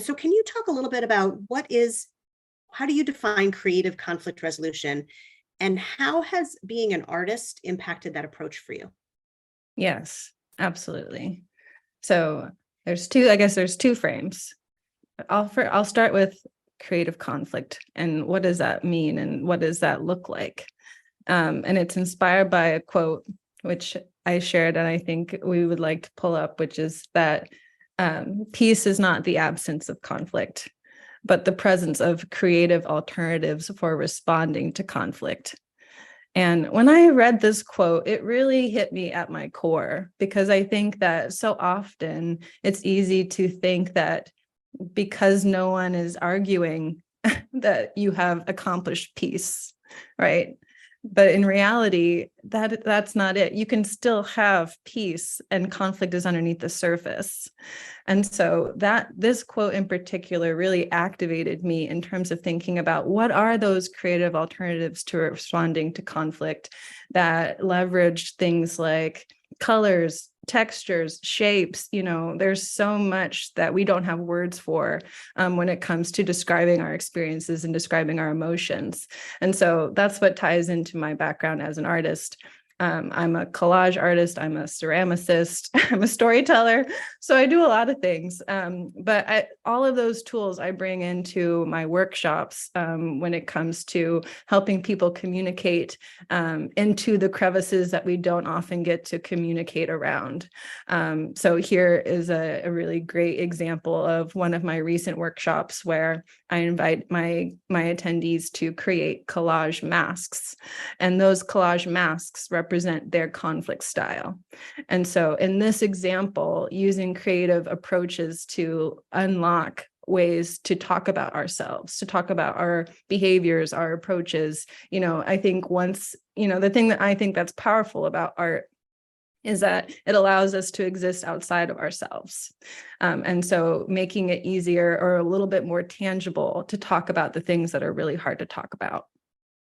So can you talk a little bit about how do you define creative conflict resolution, and how has being an artist impacted that approach for you? Yes, absolutely. So there's two frames. I'll start with creative conflict and what does that mean and what does that look like? And it's inspired by a quote which I shared and I think we would like to pull up, which is that peace is not the absence of conflict, but the presence of creative alternatives for responding to conflict. And when I read this quote, it really hit me at my core, because I think that so often it's easy to think that because no one is arguing that you have accomplished peace, right? But in reality, that's not it. You can still have peace and conflict is underneath the surface. And so this quote in particular really activated me in terms of thinking about what are those creative alternatives to responding to conflict that leverage things like colors, textures, shapes. There's so much that we don't have words for when it comes to describing our experiences and describing our emotions. And so that's what ties into my background as an artist. I'm a collage artist, I'm a ceramicist, I'm a storyteller. So I do a lot of things. But all of those tools I bring into my workshops when it comes to helping people communicate into the crevices that we don't often get to communicate around. So here is a really great example of one of my recent workshops where I invite my attendees to create collage masks. And those collage masks represent their conflict style. And so in this example, using creative approaches to unlock ways to talk about ourselves, to talk about our behaviors, our approaches, I think the thing that I think that's powerful about art is that it allows us to exist outside of ourselves. And so making it easier or a little bit more tangible to talk about the things that are really hard to talk about.